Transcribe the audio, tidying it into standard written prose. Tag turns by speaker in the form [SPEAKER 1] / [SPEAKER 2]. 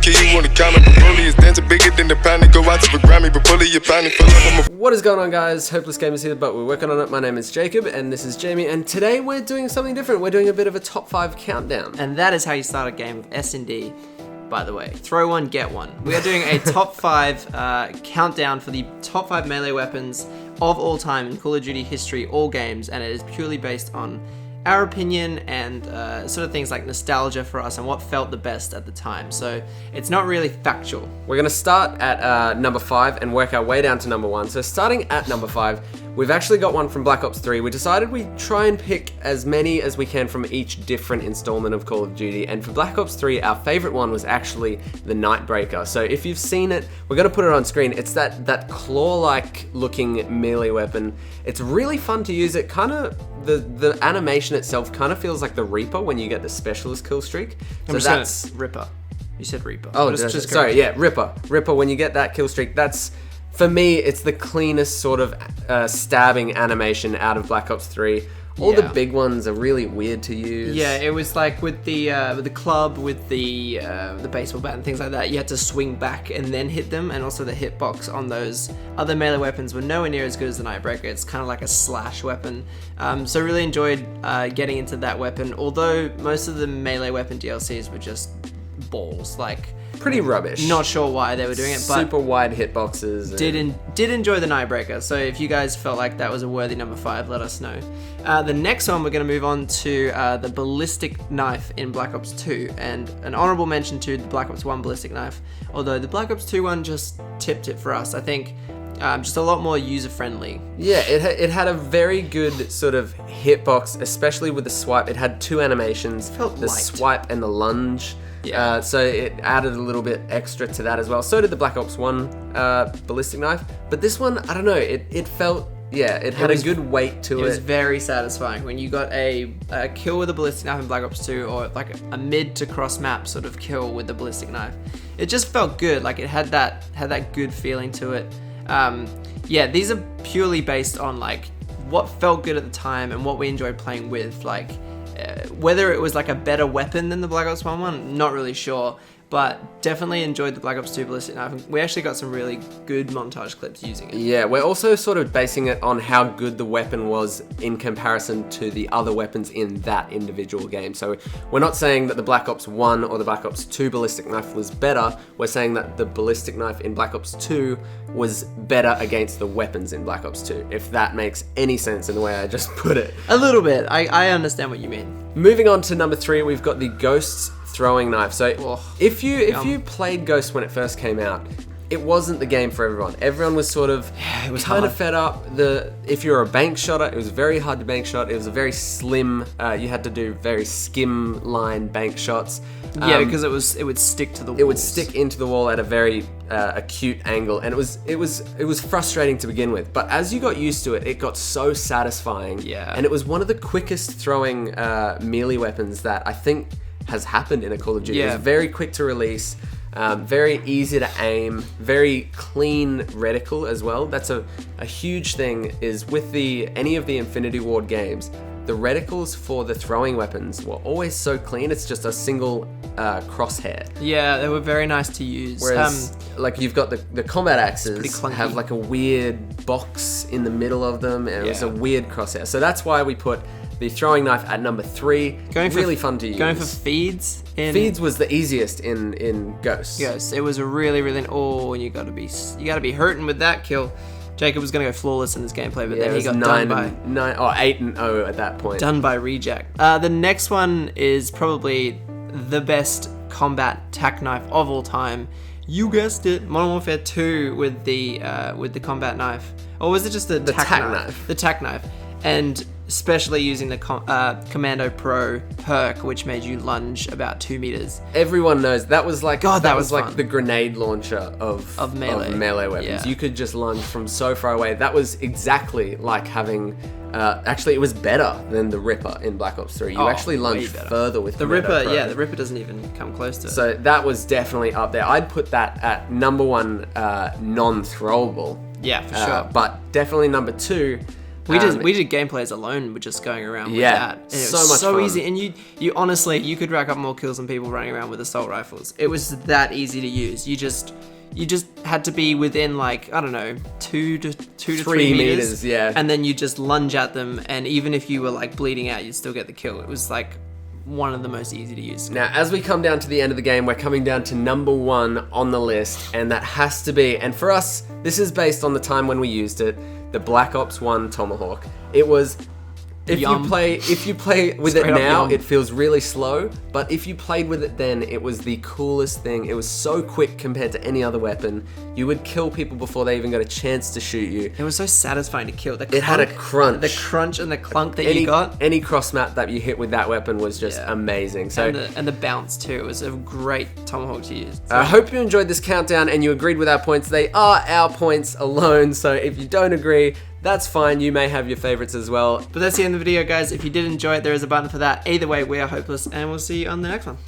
[SPEAKER 1] kid, you want to comment. The bully is dancing bigger than the pound. Go out to the Grammy, but bully your pound. Feel like I'm a...
[SPEAKER 2] What is going on, guys? Hopeless Gamers here, but we're working on it. My name is Jacob, and this is Jamie, and today we're doing something different. We're doing a bit of a top 5 countdown.
[SPEAKER 3] And that is how you start a game with S&D, by the way. Throw one, get one. We are doing a top 5 countdown for the top 5 melee weapons of all time in Call of Duty history, all games, and it is purely based on our opinion and sort of things like nostalgia for us and what felt the best at the time. So it's not really factual.
[SPEAKER 2] We're going to start at number 5 and work our way down to number 1. So starting at number 5, we've actually got one from Black Ops 3. We decided we'd try and pick as many as we can from each different installment of Call of Duty. And for Black Ops 3, our favorite one was actually the Nightbreaker. So if you've seen it, we're going to put it on screen. It's that claw-like looking melee weapon. It's really fun to use. It kind of, the animation itself kind of feels like the Reaper when you get the specialist kill streak. So that's
[SPEAKER 3] Ripper. You said Reaper.
[SPEAKER 2] Oh, sorry, yeah, Ripper. Ripper, when you get that kill streak, that's, for me, it's the cleanest sort of stabbing animation out of Black Ops 3. All the big ones are really weird to use.
[SPEAKER 3] Yeah, it was like with the club, with the baseball bat and things like that, you had to swing back and then hit them, and also the hitbox on those other melee weapons were nowhere near as good as the Nightbreaker. It's kind of like a slash weapon. So really enjoyed getting into that weapon, although most of the melee weapon DLCs were just balls, like
[SPEAKER 2] pretty rubbish.
[SPEAKER 3] Not sure why they were doing it, but
[SPEAKER 2] super wide hitboxes.
[SPEAKER 3] Did enjoy the Nightbreaker. So if you guys felt like that was a worthy number 5, let us know. The next one, we're going to move on to the ballistic knife in Black Ops 2, and an honorable mention to the Black Ops 1 ballistic knife. Although the Black Ops 2 one just tipped it for us. I think just a lot more user friendly.
[SPEAKER 2] Yeah, it had a very good sort of hitbox, especially with the swipe. It had 2 animations,
[SPEAKER 3] Felt
[SPEAKER 2] the
[SPEAKER 3] light.
[SPEAKER 2] swipe and the lunge.
[SPEAKER 3] Yeah.
[SPEAKER 2] So it added a little bit extra to that as well. So did the Black Ops 1 ballistic knife. But this one, I don't know, it felt, it had a good weight to it.
[SPEAKER 3] It was very satisfying when you got a kill with a ballistic knife in Black Ops 2, or like a mid to cross map sort of kill with the ballistic knife. It just felt good. Like it had that good feeling to it. These are purely based on like what felt good at the time and what we enjoyed playing with. Like whether it was like a better weapon than the Black Ops 1 one, not really sure, but definitely enjoyed the Black Ops 2 ballistic knife. We actually got some really good montage clips using it.
[SPEAKER 2] Yeah, we're also sort of basing it on how good the weapon was in comparison to the other weapons in that individual game. So we're not saying that the Black Ops 1 or the Black Ops 2 ballistic knife was better. We're saying that the ballistic knife in Black Ops 2 was better against the weapons in Black Ops 2, if that makes any sense in the way I just put it.
[SPEAKER 3] A little bit. I understand what you mean.
[SPEAKER 2] Moving on to number 3, we've got the Ghosts throwing knife. So if you played Ghost when it first came out, it wasn't the game for everyone. Everyone was sort of kind of fed up. If you're a bank shotter, it was very hard to bank shot. It was a very slim. You had to do very skim line bank shots.
[SPEAKER 3] Because it would stick to the wall.
[SPEAKER 2] It would stick into the wall at a very acute angle, and it was frustrating to begin with. But as you got used to it, it got so satisfying.
[SPEAKER 3] Yeah.
[SPEAKER 2] And it was one of the quickest throwing melee weapons that I think has happened in a Call of Duty.
[SPEAKER 3] Yeah.
[SPEAKER 2] It's very quick to release, very easy to aim, very clean reticle as well. That's a huge thing, is with any of the Infinity Ward games, the reticles for the throwing weapons were always so clean. It's just a single crosshair.
[SPEAKER 3] Yeah, they were very nice to use.
[SPEAKER 2] Whereas, like, you've got the combat axes
[SPEAKER 3] clunky.
[SPEAKER 2] have like a weird box in the middle of them, and it was a weird crosshair. So that's why we put the throwing knife at number 3. Really fun to use.
[SPEAKER 3] Going for feeds.
[SPEAKER 2] Feeds was the easiest in Ghosts.
[SPEAKER 3] Yes, it was a really, and you gotta be hurting with that kill. Jacob was gonna go flawless in this gameplay, but then he got done by
[SPEAKER 2] 8-0 at that point.
[SPEAKER 3] Done by reject. The next one is probably the best combat tack knife of all time. You guessed it, Modern Warfare 2 with the combat knife, or was it just the tack knife? The tack knife, and especially using the Commando Pro perk, which made you lunge about 2 meters.
[SPEAKER 2] Everyone knows that was like
[SPEAKER 3] that was
[SPEAKER 2] like
[SPEAKER 3] fun.
[SPEAKER 2] the grenade launcher of melee weapons.
[SPEAKER 3] Yeah.
[SPEAKER 2] You could just lunge from so far away. That was exactly like having. Actually, it was better than the Ripper in Black Ops 3. You actually lunge further with
[SPEAKER 3] the
[SPEAKER 2] Commando
[SPEAKER 3] Ripper.
[SPEAKER 2] Pro.
[SPEAKER 3] Yeah, the Ripper doesn't even come close to it.
[SPEAKER 2] So that was definitely up there. I'd put that at number 1, non-throwable.
[SPEAKER 3] Yeah, for sure.
[SPEAKER 2] But definitely number 2.
[SPEAKER 3] We did gameplays alone with just going around with that. And it
[SPEAKER 2] so
[SPEAKER 3] was
[SPEAKER 2] much
[SPEAKER 3] so
[SPEAKER 2] fun.
[SPEAKER 3] easy. And you honestly, you could rack up more kills than people running around with assault rifles. It was that easy to use. You just had to be within like, I don't know, 2 to 3 meters.
[SPEAKER 2] Yeah.
[SPEAKER 3] And then you just lunge at them, and even if you were like bleeding out, you'd still get the kill. It was like one of the most easy to use.
[SPEAKER 2] Now, as we come down to the end of the game, we're coming down to number 1 on the list, and that has to be, and for us, this is based on the time when we used it, the Black Ops 1 Tomahawk. It was, if
[SPEAKER 3] Yum.
[SPEAKER 2] you play with
[SPEAKER 3] Straight
[SPEAKER 2] it
[SPEAKER 3] up
[SPEAKER 2] now,
[SPEAKER 3] yum.
[SPEAKER 2] it feels really slow, but if you played with it then, it was the coolest thing. It was so quick compared to any other weapon. You would kill people before they even got a chance to shoot you.
[SPEAKER 3] It was so satisfying to kill.
[SPEAKER 2] It had a crunch.
[SPEAKER 3] The crunch and the clunk that you got.
[SPEAKER 2] Any cross map that you hit with that weapon was just amazing. So
[SPEAKER 3] And the bounce too. It was a great Tomahawk to use.
[SPEAKER 2] I hope you enjoyed this countdown and you agreed with our points. They are our points alone, so if you don't agree, that's fine. You may have your favorites as well.
[SPEAKER 3] But that's the end of the video, guys. If you did enjoy it, there is a button for that. Either way, we are hopeless, and we'll see you on the next one.